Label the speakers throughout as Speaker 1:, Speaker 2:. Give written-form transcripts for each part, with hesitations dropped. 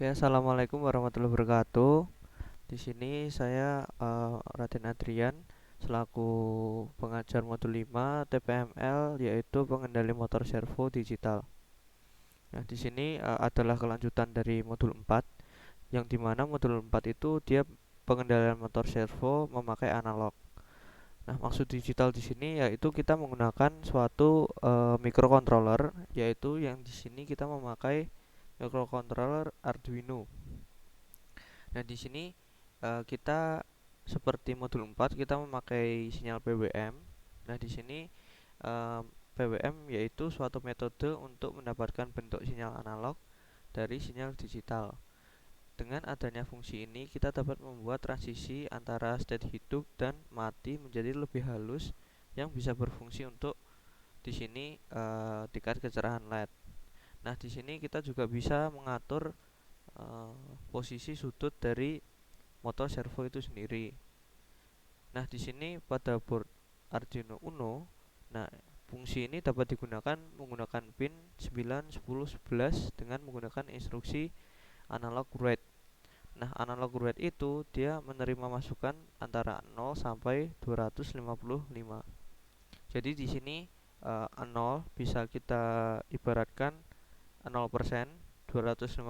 Speaker 1: Oke, assalamualaikum warahmatullahi wabarakatuh. Di sini saya Raden Adrian selaku pengajar modul 5 TPML, yaitu pengendali motor servo digital. Nah, di sini adalah kelanjutan dari modul 4, yang dimana modul 4 itu dia pengendalian motor servo memakai analog. Nah, maksud digital di sini yaitu kita menggunakan suatu microcontroller, yaitu yang di sini kita memakai microcontroller Arduino. Nah, di sini kita seperti modul 4 kita memakai sinyal PWM. Nah, di sini PWM yaitu suatu metode untuk mendapatkan bentuk sinyal analog dari sinyal digital. Dengan adanya fungsi ini, kita dapat membuat transisi antara state hidup dan mati menjadi lebih halus yang bisa berfungsi untuk di sini tingkat kecerahan LED. Nah, di sini kita juga bisa mengatur posisi sudut dari motor servo itu sendiri. Nah, di sini pada board Arduino Uno, nah fungsi ini dapat digunakan menggunakan pin 9, 10, 11 dengan menggunakan instruksi analog read. Nah, analog read itu dia menerima masukan antara 0 sampai 255. Jadi di sini 0 bisa kita ibaratkan 0%, 255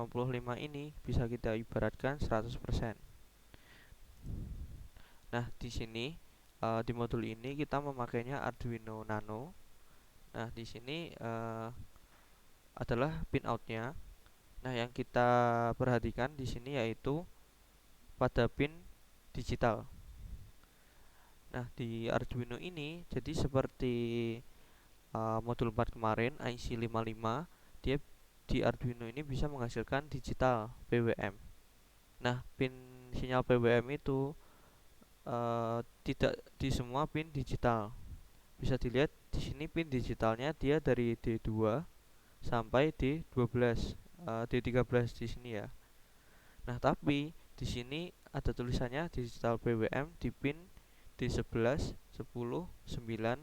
Speaker 1: ini bisa kita ibaratkan 100%. Nah, di sini di modul ini kita memakainya Arduino Nano. Nah, di sini adalah pin outnya. Nah, yang kita perhatikan di sini yaitu pada pin digital. Nah, di Arduino ini jadi seperti modul 4 kemarin IC55, dia di Arduino ini bisa menghasilkan digital PWM. Nah, pin sinyal PWM itu tidak di semua pin digital. Bisa dilihat di sini pin digitalnya dia dari D2 sampai D12, D13 di sini ya. Nah, tapi di sini ada tulisannya digital PWM di pin D11, 10, 9, 6,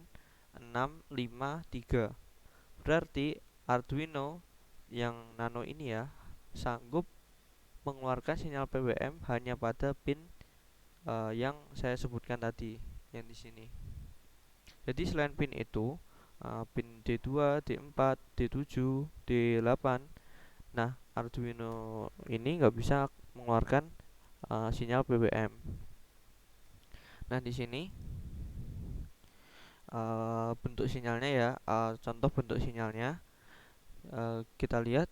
Speaker 1: 5, 3. Berarti Arduino yang nano ini ya sanggup mengeluarkan sinyal PWM hanya pada pin yang saya sebutkan tadi yang di sini. Jadi selain pin itu, pin D2, D4, D7, D8, nah Arduino ini nggak bisa mengeluarkan sinyal PWM. Nah, di sini bentuk sinyalnya ya, contoh bentuk sinyalnya kita lihat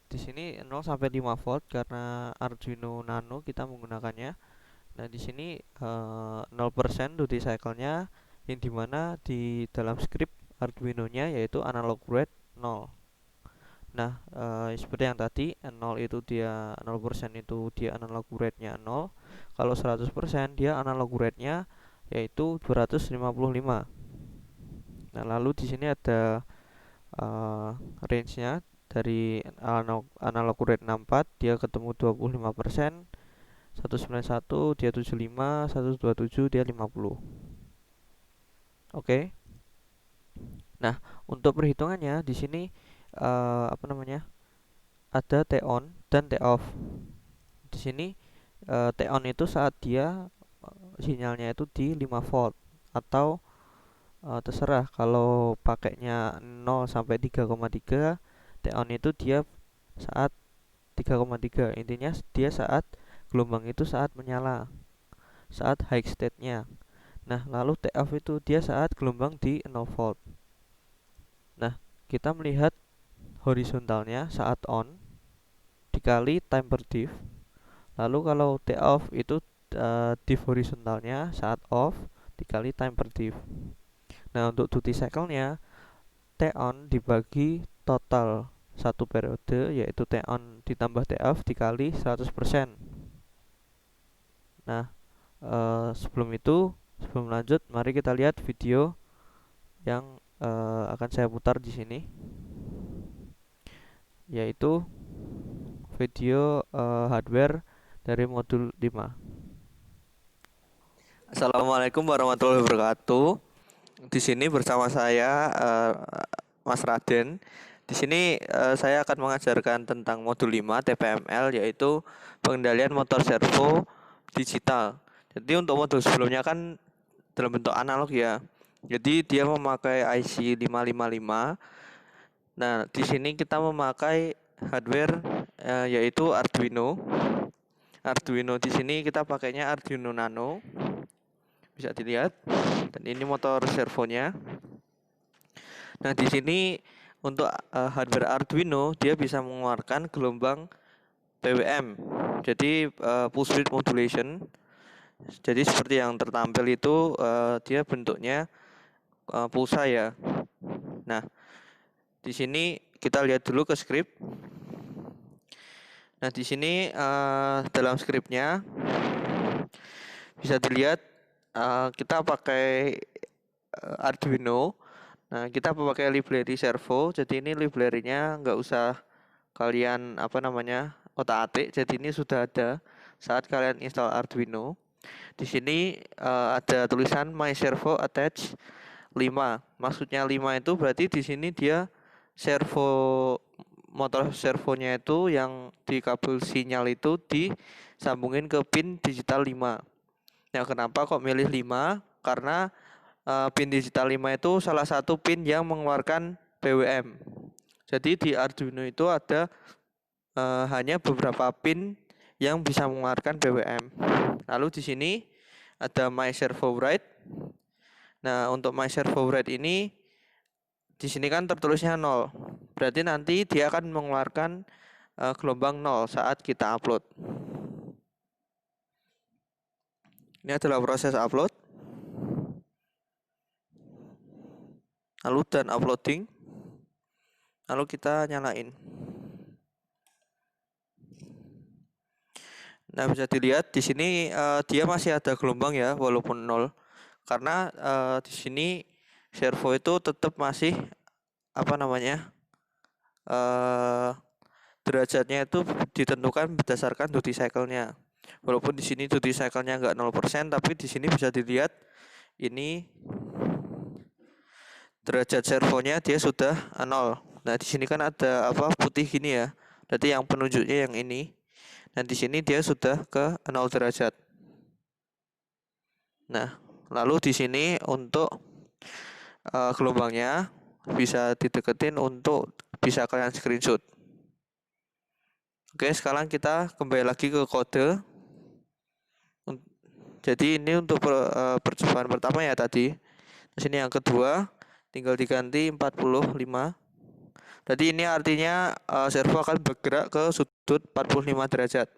Speaker 1: di sini 0 sampai 5 volt karena Arduino Nano kita menggunakannya. Nah, di sini 0% duty cycle-nya, yang dimana di dalam script Arduino-nya yaitu analog read 0. Nah, seperti yang tadi 0 itu dia 0% itu dia analog read-nya 0. Kalau 100% dia analog read-nya yaitu 255. Nah, lalu di sini ada range-nya dari analog read 64 dia ketemu 25%, 191 dia 75, 127 dia 50. Oke. Nah, untuk perhitungannya di sini apa namanya? Ada T on dan T off. Di sini T on itu saat dia sinyalnya itu di 5 volt, atau terserah kalau pakainya 0 sampai 3,3, T on itu dia saat 3,3. Intinya dia saat gelombang itu saat menyala, saat high state-nya. Nah, lalu T off itu dia saat gelombang di 0 volt. Nah, kita melihat horizontalnya saat on dikali time per diff. Lalu kalau T off itu diff horizontalnya saat off dikali time per diff. Nah, untuk duty cycle-nya T on dibagi total satu periode, yaitu T on ditambah T off dikali 100%. Nah, sebelum lanjut, mari kita lihat video yang akan saya putar di sini, yaitu video hardware dari modul 5. Assalamualaikum warahmatullahi wabarakatuh. Di sini bersama saya Mas Raden. Di sini saya akan mengajarkan tentang modul 5 TPML, yaitu pengendalian motor servo digital. Jadi untuk modul sebelumnya kan dalam bentuk analog ya. Jadi dia memakai IC 555. Nah, di sini kita memakai hardware yaitu Arduino. Arduino di sini kita pakainya Arduino Nano. Bisa dilihat. Dan ini motor servonya. Nah, di sini untuk hardware Arduino dia bisa mengeluarkan gelombang PWM. Jadi pulse width modulation. Jadi seperti yang tertampil itu dia bentuknya pulsa ya. Nah, di sini kita lihat dulu ke script. Nah, di sini dalam scriptnya bisa dilihat kita pakai Arduino. Nah, kita memakai library servo. Jadi ini library-nya nggak usah kalian otak-atik. Jadi ini sudah ada saat kalian install Arduino. Di sini ada tulisan my servo attach 5. Maksudnya 5 itu berarti di sini dia servo motor servonya itu yang di kabel sinyal itu disambungin ke pin digital 5. Nah, kenapa kok milih 5? Karena pin digital 5 itu salah satu pin yang mengeluarkan PWM. Jadi di Arduino itu ada hanya beberapa pin yang bisa mengeluarkan PWM. Lalu di sini ada my servo write. Nah, untuk my servo write ini di sini kan tertulisnya 0. Berarti nanti dia akan mengeluarkan gelombang 0 saat kita upload. Ini adalah proses upload. Lalu dan uploading. Lalu kita nyalain. Nah, bisa dilihat di sini dia masih ada gelombang ya, walaupun 0. Karena di sini servo itu tetap masih derajatnya itu ditentukan berdasarkan duty cycle-nya. Walaupun di sini duty cycle-nya enggak 0%, tapi di sini bisa dilihat ini derajat servonya dia sudah 0. Nah, di sini kan ada putih gini ya. Berarti yang penunjuknya yang ini. Dan di sini dia sudah ke 0 derajat. Nah, lalu di sini untuk gelombangnya bisa dideketin untuk bisa kalian screenshot. Oke, sekarang kita kembali lagi ke kode. Jadi ini untuk percobaan pertama ya tadi. Di sini yang kedua tinggal diganti 45. Jadi ini artinya servo akan bergerak ke sudut 45 derajat.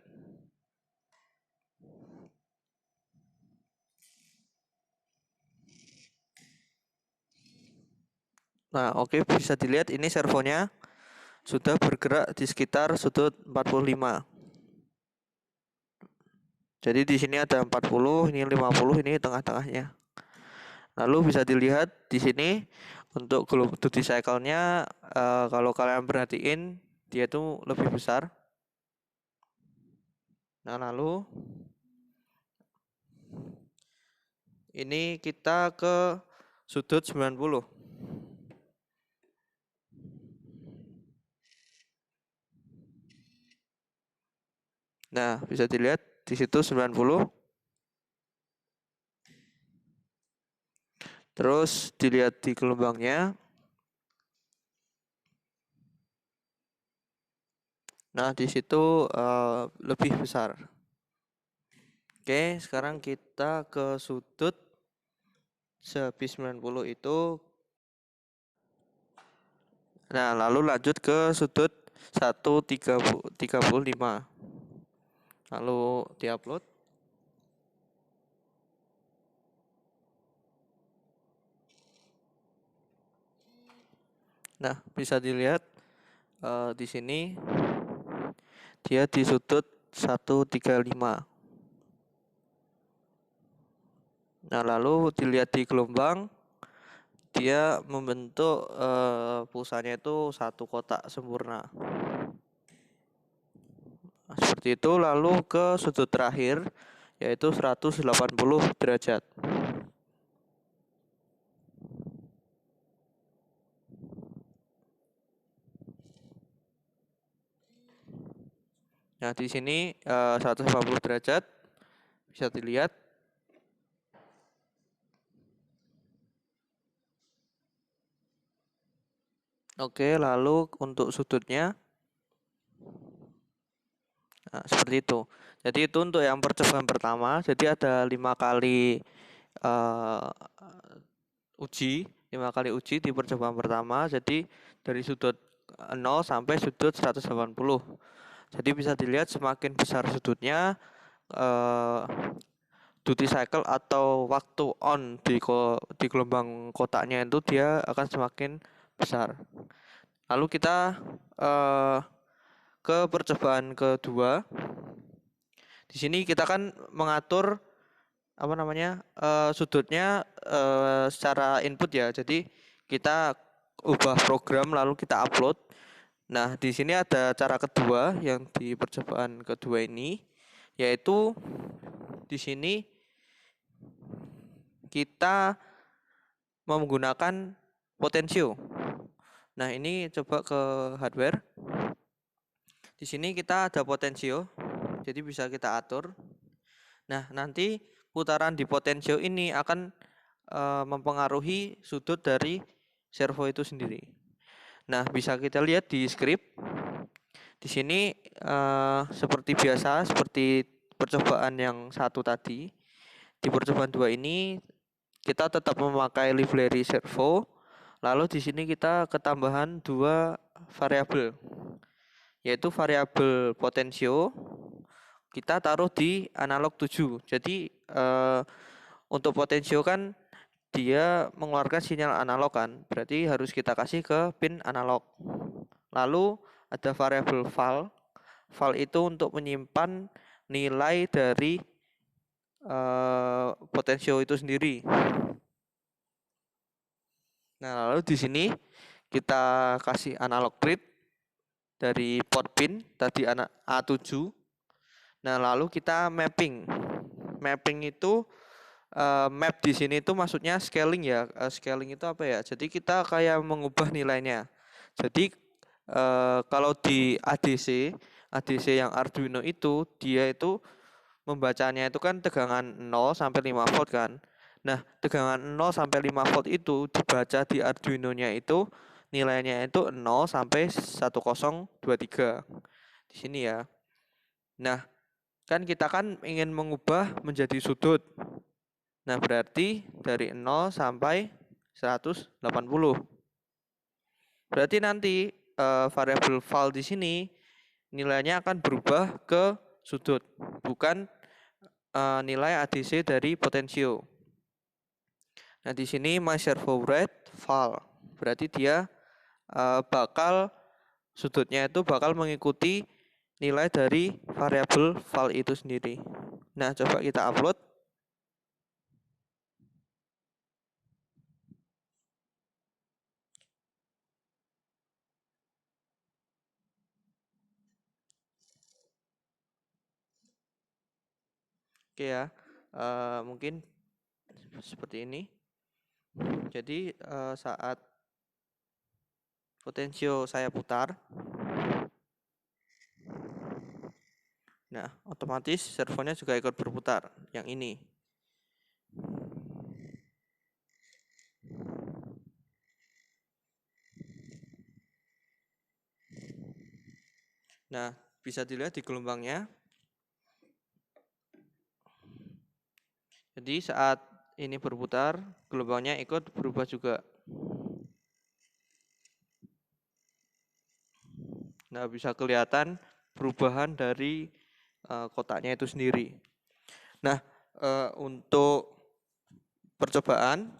Speaker 1: Nah, oke, bisa dilihat ini servonya sudah bergerak di sekitar sudut 45. Jadi di sini ada 40, ini 50, ini tengah-tengahnya. Lalu bisa dilihat di sini untuk duty cycle-nya kalau kalian perhatiin dia itu lebih besar. Nah, lalu ini kita ke sudut 90. Nah, bisa dilihat di situ 90. Terus dilihat di gelombangnya. Nah, di situ lebih besar. Oke, sekarang kita ke sudut sehabis 90 itu. Nah, lalu lanjut ke sudut 135. Lalu diupload. Nah, bisa dilihat di sini dia di sudut 135. Nah, lalu dilihat di gelombang, dia membentuk pulsanya itu satu kotak sempurna. Nah, seperti itu. Lalu ke sudut terakhir yaitu 180 derajat. Nah, di sini 180 derajat bisa dilihat. Oke, lalu untuk sudutnya nah, seperti itu. Jadi itu untuk yang percobaan pertama. Jadi ada 5 kali uji, 5 kali uji di percobaan pertama. Jadi dari sudut 0 sampai sudut 180. Jadi bisa dilihat semakin besar sudutnya, duty cycle atau waktu on di gelombang kotaknya itu dia akan semakin besar. Lalu kita ke percobaan kedua. Di sini kita kan mengatur apa namanya sudutnya secara input ya. Jadi kita ubah program lalu kita upload. Nah, di sini ada cara kedua yang di percobaan kedua ini, yaitu di sini kita menggunakan potensio. Nah, ini coba ke hardware. Di sini kita ada potensio, jadi bisa kita atur. Nah, nanti putaran di potensio ini akan mempengaruhi sudut dari servo itu sendiri. Nah, bisa kita lihat di script. Di sini seperti biasa, seperti percobaan yang satu tadi. Di percobaan 2 ini kita tetap memakai library servo. Lalu di sini kita ketambahan 2 variabel, yaitu variabel potensio kita taruh di analog 7. Jadi untuk potensio kan dia mengeluarkan sinyal analog kan, berarti harus kita kasih ke pin analog. Lalu ada variabel val. Val itu untuk menyimpan nilai dari potensio itu sendiri. Nah, lalu di sini kita kasih analog read dari port pin tadi A7. Nah, lalu kita mapping. Mapping itu map di sini itu maksudnya scaling ya. Scaling itu apa ya? Jadi kita kayak mengubah nilainya. Jadi kalau di ADC yang Arduino itu dia itu membacanya itu kan tegangan 0 sampai 5 volt kan. Nah, tegangan 0 sampai 5 volt itu dibaca di Arduino-nya itu nilainya itu 0 sampai 1023. Di sini ya. Nah, kan kita kan ingin mengubah menjadi sudut. Nah, berarti dari 0 sampai 180. Berarti nanti variabel val di sini nilainya akan berubah ke sudut, bukan nilai ADC dari potensio. Nah, di sini my servo rate val. Berarti dia bakal sudutnya itu bakal mengikuti nilai dari variabel val itu sendiri. Nah, coba kita upload. Oke ya, mungkin seperti ini. Jadi saat potensio saya putar, nah otomatis servonya juga ikut berputar. Yang ini. Nah, bisa dilihat di gelombangnya. Jadi saat ini berputar, gelombangnya ikut berubah juga. Nah, bisa kelihatan perubahan dari kotaknya itu sendiri. Nah, untuk percobaan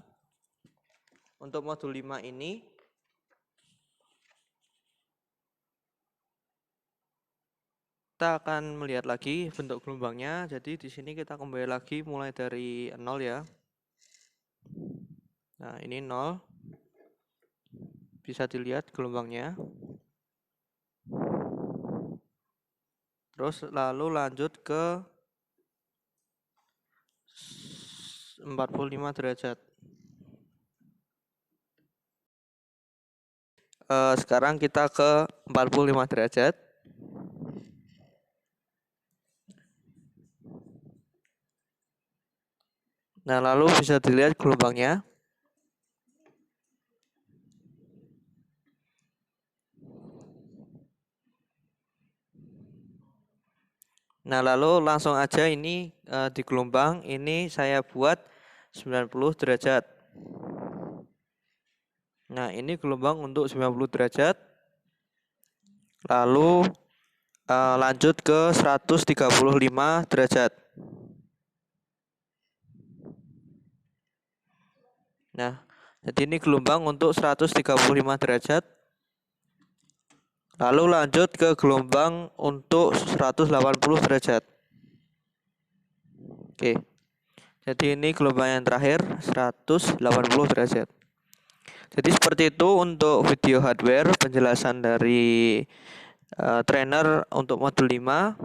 Speaker 1: untuk modul 5 ini kita akan melihat lagi bentuk gelombangnya. Jadi di sini kita kembali lagi mulai dari 0 ya. Nah, ini 0. Bisa dilihat gelombangnya. Terus lalu lanjut ke 45 derajat. Sekarang kita ke 45 derajat. Nah, lalu bisa dilihat gelombangnya. Nah, lalu langsung aja ini di gelombang ini saya buat 90 derajat. Nah, ini gelombang untuk 90 derajat. Lalu lanjut ke 135 derajat. Nah, jadi ini gelombang untuk 135 derajat. Lalu lanjut ke gelombang untuk 180 derajat. Oke. Jadi ini gelombang yang terakhir 180 derajat. Jadi seperti itu untuk video hardware penjelasan dari trainer untuk modul 5,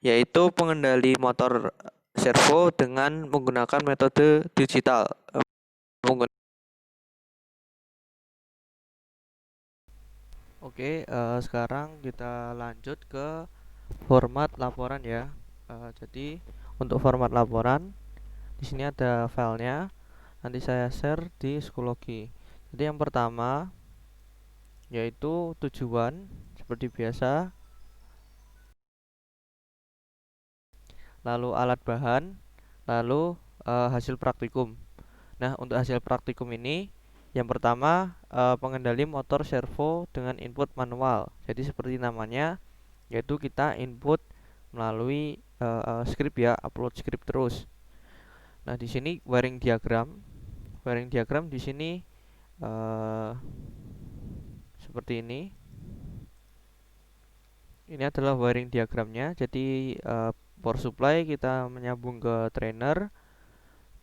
Speaker 1: yaitu pengendali motor servo dengan menggunakan metode digital. Oke, sekarang kita lanjut ke format laporan ya. Jadi untuk format laporan di sini ada filenya. Nanti saya share di Schoology. Jadi yang pertama yaitu tujuan seperti biasa, lalu alat bahan, lalu hasil praktikum. Nah, untuk hasil praktikum ini yang pertama pengendali motor servo dengan input manual. Jadi seperti namanya, yaitu kita input melalui script ya, upload script terus. Nah, di sini wiring diagram. Wiring diagram di sini seperti ini. Ini adalah wiring diagramnya. Jadi power supply kita menyambung ke trainer.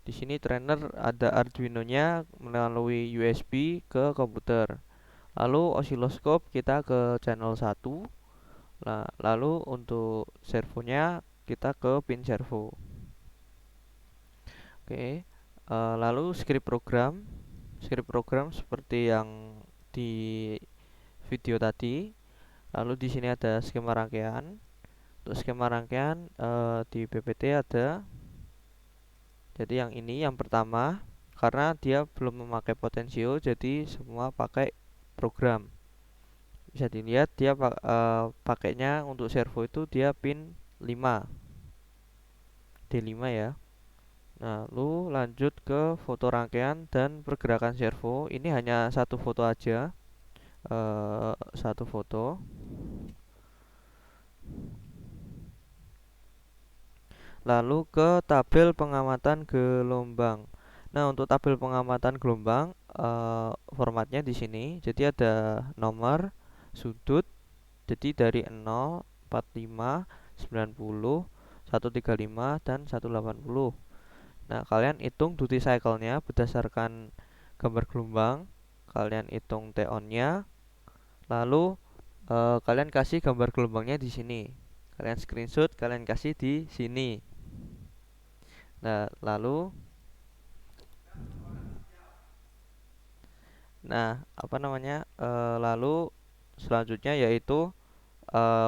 Speaker 1: Di sini trainer ada Arduino-nya melalui USB ke komputer. Lalu osiloskop kita ke channel 1. Lalu untuk servonya kita ke pin servo. Oke. Lalu script program. Script program seperti yang di video tadi. Lalu di sini ada skema rangkaian. Untuk skema rangkaian di PPT ada. Jadi yang ini yang pertama, karena dia belum memakai potensio, jadi semua pakai program. Bisa dilihat dia pakainya untuk servo itu dia pin 5 D5 ya. Nah, lalu lanjut ke foto rangkaian dan pergerakan servo. Ini hanya satu foto aja, satu foto. Lalu ke tabel pengamatan gelombang. Nah, untuk tabel pengamatan gelombang formatnya di sini. Jadi ada nomor, sudut. Jadi dari 0, 45, 90, 135 dan 180. Nah, kalian hitung duty cycle-nya berdasarkan gambar gelombang. Kalian hitung T-on-nya. Lalu kalian kasih gambar gelombangnya di sini. Kalian screenshot, kalian kasih di sini. Nah, lalu lalu selanjutnya yaitu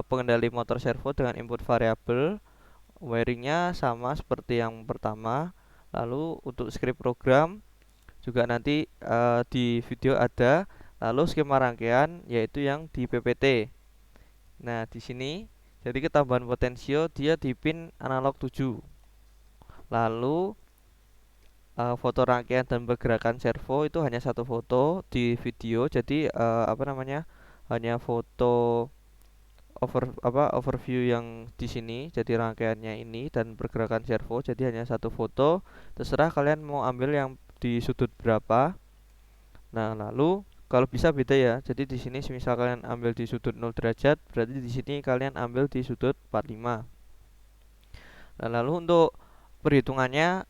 Speaker 1: pengendali motor servo dengan input variabel. Wiringnya sama seperti yang pertama. Lalu untuk script program juga nanti di video ada. Lalu skema rangkaian yaitu yang di PPT. Nah, di sini jadi ketambahan potensio dia di pin analog 7. Lalu foto rangkaian dan pergerakan servo itu hanya satu foto di video. Jadi hanya foto overview yang di sini. Jadi rangkaiannya ini dan pergerakan servo. Jadi hanya satu foto. Terserah kalian mau ambil yang di sudut berapa. Nah, lalu kalau bisa beda ya. Jadi di sini misal kalian ambil di sudut 0 derajat, berarti di sini kalian ambil di sudut 45. Nah, lalu untuk perhitungannya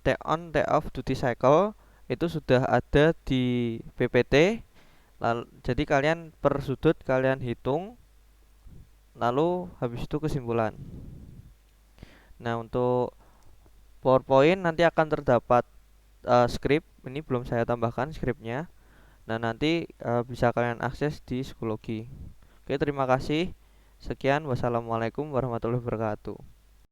Speaker 1: T-on, T-off duty cycle itu sudah ada di PPT. Jadi kalian per sudut kalian hitung, lalu habis itu kesimpulan. Nah, untuk PowerPoint nanti akan terdapat script. Ini belum saya tambahkan scriptnya. Nah, nanti bisa kalian akses di Schoology. Oke, terima kasih. Sekian, wassalamualaikum warahmatullahi wabarakatuh.